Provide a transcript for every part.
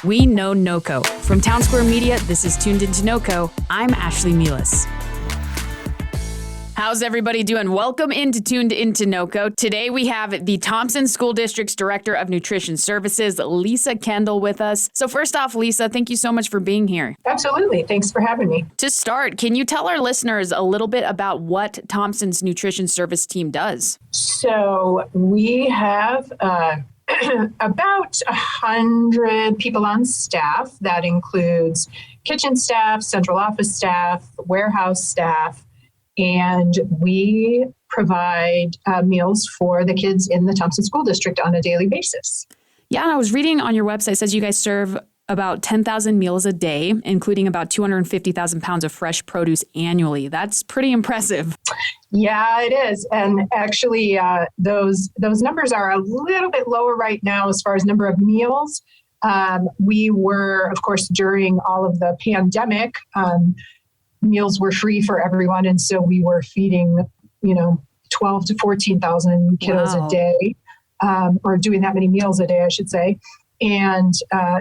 We know NoCo. From Town Square Media, this is Tuned Into NoCo. I'm Ashlee Meehleis. How's everybody doing? Welcome into Tuned Into NoCo. Today we have the Thompson School District's Director of Nutrition Services, Lisa Kendall, with us. So first off, Lisa, thank you so much for being here. Absolutely. Thanks for having me. To start, can you tell our listeners a little bit about what Thompson's Nutrition Service team does? So we have about 100 people on staff. That includes kitchen staff, central office staff, warehouse staff, and we provide meals for the kids in the Thompson School District on a daily basis. Yeah, I was reading on your website, it says you guys serve about 10,000 meals a day, including about 250,000 pounds of fresh produce annually. That's pretty impressive. Yeah, it is. And actually, those numbers are a little bit lower right now as far as number of meals. We were, of course, during all of the pandemic, meals were free for everyone. And so we were feeding, 12 to 14,000 kiddos a day, or doing that many meals a day, I should say. And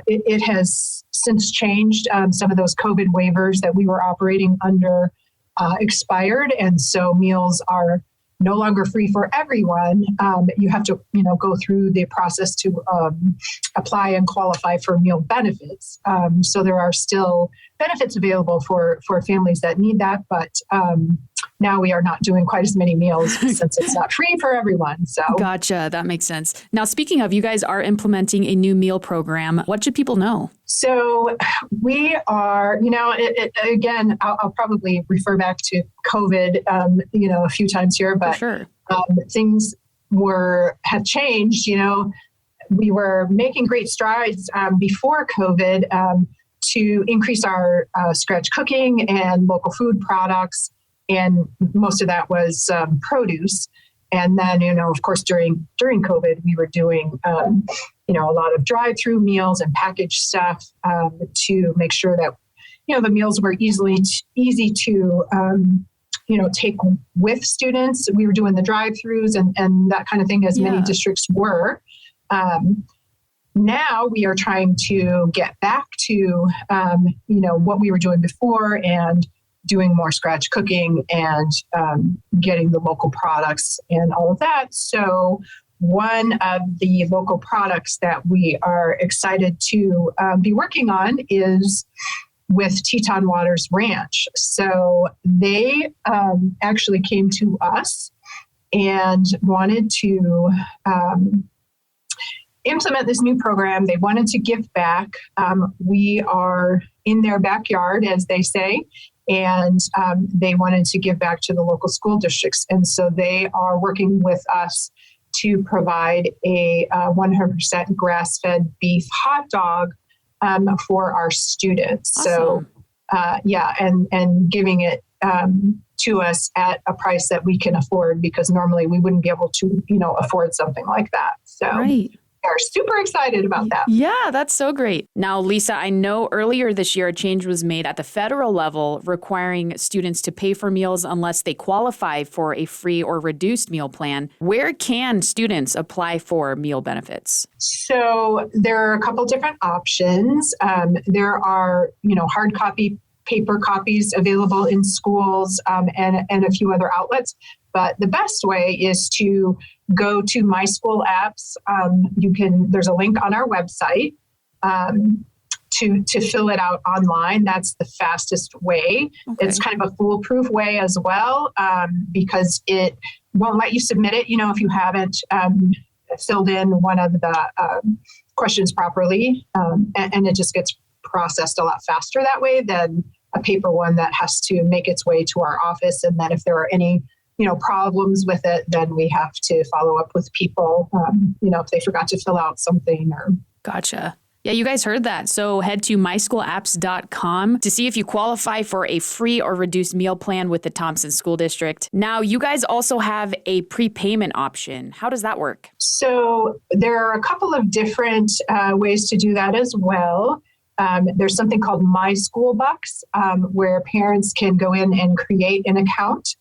it has since changed. Some of those COVID waivers that we were operating under expired. And so meals are no longer free for everyone. You have to, go through the process to apply and qualify for meal benefits. So there are still benefits available for families that need that. But now we are not doing quite as many meals since it's not free for everyone. So Gotcha. That makes sense. Now, speaking of, you guys are implementing a new meal program. What should people know? So we are, again, I'll probably refer back to COVID, a few times here, but sure. Things have changed. We were making great strides before COVID to increase our scratch cooking and local food products. And most of that was produce. And then, of course, during COVID, we were doing, a lot of drive-through meals and packaged stuff to make sure that, the meals were easy to, take with students. We were doing the drive-throughs and that kind of thing, as many districts were. Now we are trying to get back to, what we were doing before and doing more scratch cooking and getting the local products and all of that. So one of the local products that we are excited to be working on is with Teton Waters Ranch. So they actually came to us and wanted to implement this new program. They wanted to give back. We are in their backyard, as they say, and they wanted to give back to the local school districts. And so they are working with us to provide a 100% grass-fed beef hot dog for our students. Awesome. So, and giving it to us at a price that we can afford, because normally we wouldn't be able to, afford something like that. So. Right. Are super excited about that. Yeah, that's so great. Now, Lisa, I know earlier this year a change was made at the federal level requiring students to pay for meals unless they qualify for a free or reduced meal plan. Where can students apply for meal benefits? So there are a couple different options. There are, hard copy, paper copies available in schools and a few other outlets. But the best way is to go to My School Apps. There's a link on our website to fill it out online. That's the fastest way. Okay. It's kind of a foolproof way as well, because it won't let you submit it, if you haven't filled in one of the questions properly. And it just gets processed a lot faster that way than a paper one that has to make its way to our office. And then if there are any problems with it, then we have to follow up with people, if they forgot to fill out something or. Gotcha. Yeah, you guys heard that. So head to myschoolapps.com to see if you qualify for a free or reduced meal plan with the Thompson School District. Now, you guys also have a prepayment option. How does that work? So there are a couple of different ways to do that as well. There's something called My School Bucks, where parents can go in and create an account.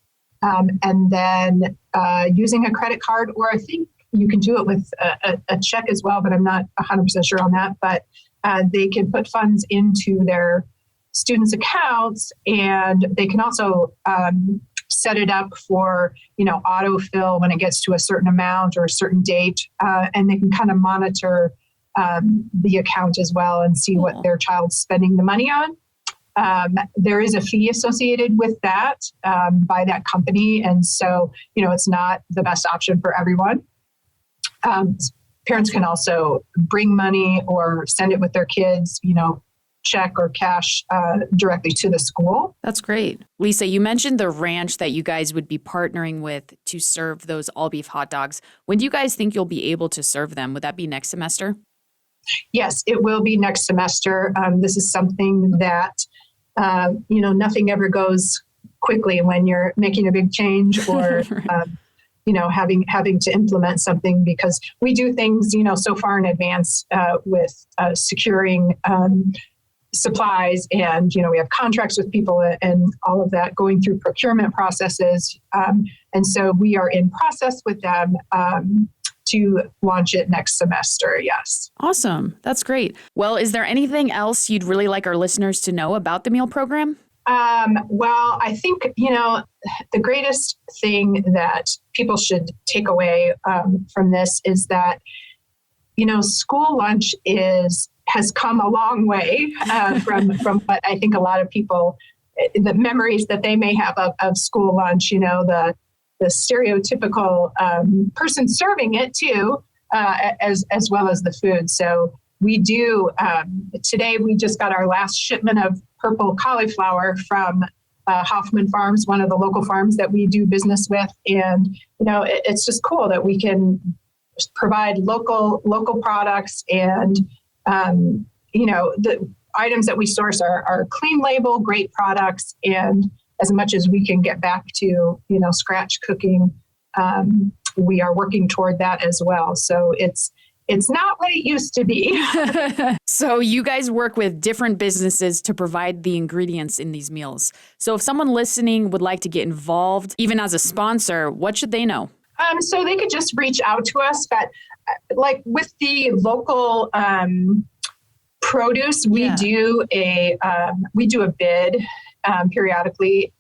And then using a credit card, or I think you can do it with a check as well, but I'm not 100% sure on that. But they can put funds into their students' accounts, and they can also set it up for, autofill when it gets to a certain amount or a certain date, and they can kind of monitor the account as well and see what their child's spending the money on. There is a fee associated with that by that company. And so, it's not the best option for everyone. Parents can also bring money or send it with their kids, check or cash directly to the school. That's great. Lisa, you mentioned the ranch that you guys would be partnering with to serve those all beef hot dogs. When do you guys think you'll be able to serve them? Would that be next semester? Yes, it will be next semester. This is something that, nothing ever goes quickly when you're making a big change or, having to implement something, because we do things, so far in advance with securing supplies, and, we have contracts with people and all of that, going through procurement processes. And so we are in process with them to launch it next semester. Yes. Awesome. That's great. Well, is there anything else you'd really like our listeners to know about the meal program? Well, I think, the greatest thing that people should take away from this is that, school lunch has come a long way from what I think a lot of people, the memories that they may have of school lunch, the stereotypical person serving it too, as well as the food. So we do, today we just got our last shipment of purple cauliflower from Hoffman Farms, one of the local farms that we do business with. And, it's just cool that we can provide local products, and, the items that we source are clean label, great products. And as much as we can get back to, scratch cooking, we are working toward that as well. So it's not what it used to be. So you guys work with different businesses to provide the ingredients in these meals. So if someone listening would like to get involved, even as a sponsor, what should they know? So they could just reach out to us. But like with the local produce, we do a bid periodically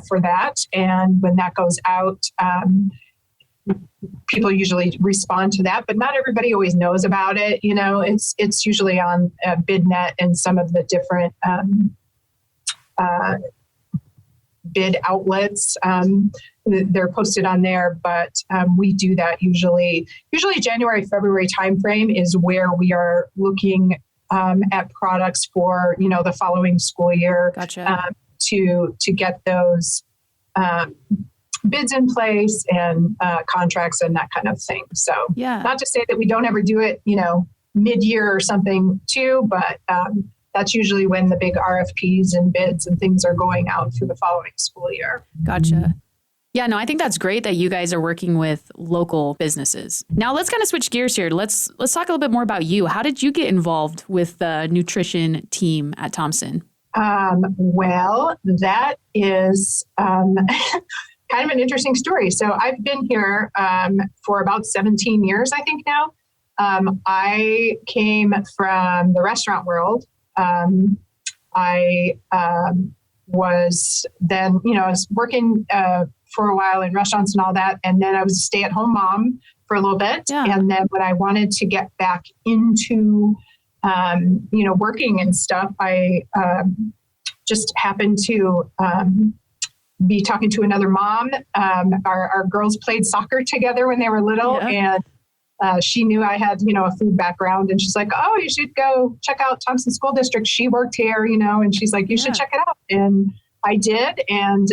for that. And when that goes out, people usually respond to that, but not everybody always knows about it. It's usually on BidNet and some of the different bid outlets. They're posted on there, but we do that usually January, February timeframe is where we are looking at products for, the following school year. Gotcha. To get those bids in place and contracts and that kind of thing. So not to say that we don't ever do it, mid-year or something too, but that's usually when the big RFPs and bids and things are going out for the following school year. Gotcha. Yeah, no, I think that's great that you guys are working with local businesses. Now let's kind of switch gears here. Let's talk a little bit more about you. How did you get involved with the nutrition team at Thompson? Well, that is kind of an interesting story. So I've been here for about 17 years, I think now. I came from the restaurant world. I was then, I was working for a while in restaurants and all that. And then I was a stay-at-home mom for a little bit. Yeah. And then when I wanted to get back into, working and stuff, I just happened to be talking to another mom. Our girls played soccer together when they were little. Yeah. And she knew I had, a food background, and she's like, oh, you should go check out Thompson School District. She worked here, and she's like, you should check it out. And I did. And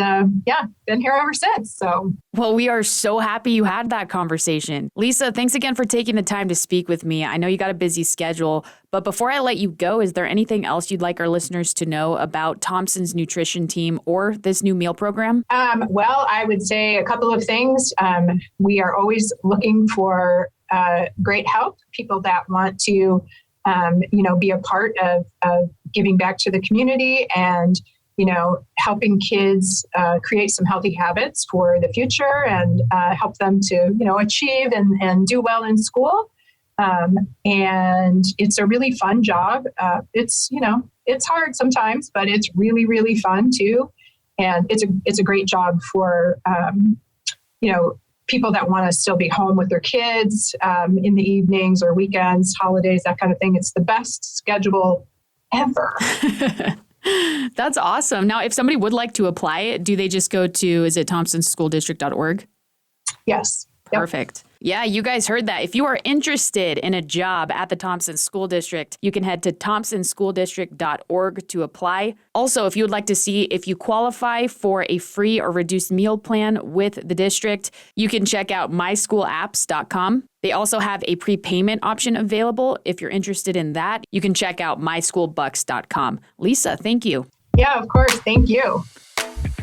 been here ever since. So, well, we are so happy you had that conversation. Lisa, thanks again for taking the time to speak with me. I know you got a busy schedule, but before I let you go, is there anything else you'd like our listeners to know about Thompson's nutrition team or this new meal program? Well, I would say a couple of things. We are always looking for great help, people that want to, be a part of giving back to the community and, helping kids create some healthy habits for the future and help them to, achieve and do well in school. And it's a really fun job. It's hard sometimes, but it's really, really fun too. And it's a great job for, people that want to still be home with their kids in the evenings or weekends, holidays, that kind of thing. It's the best schedule ever. That's awesome. Now, if somebody would like to apply, do they just go to, is it thompsonschooldistrict.org? Yes. Yep. Perfect. Yeah, you guys heard that. If you are interested in a job at the Thompson School District, you can head to thompsonschooldistrict.org to apply. Also, if you would like to see if you qualify for a free or reduced meal plan with the district, you can check out myschoolapps.com. They also have a prepayment option available. If you're interested in that, you can check out myschoolbucks.com. Lisa, thank you. Yeah, of course. Thank you.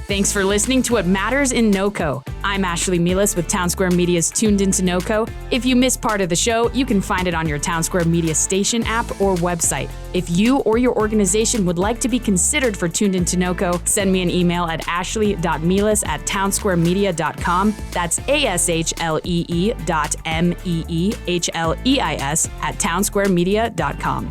Thanks for listening to What Matters in NoCo. I'm Ashlee Meehleis with Townsquare Media's Tuned Into NoCo. If you missed part of the show, you can find it on your Townsquare Media station app or website. If you or your organization would like to be considered for Tuned Into NoCo, send me an email at ashlee.meehleis@townsquaremedia.com. That's ASHLEE.MEEHLEIS@townsquaremedia.com.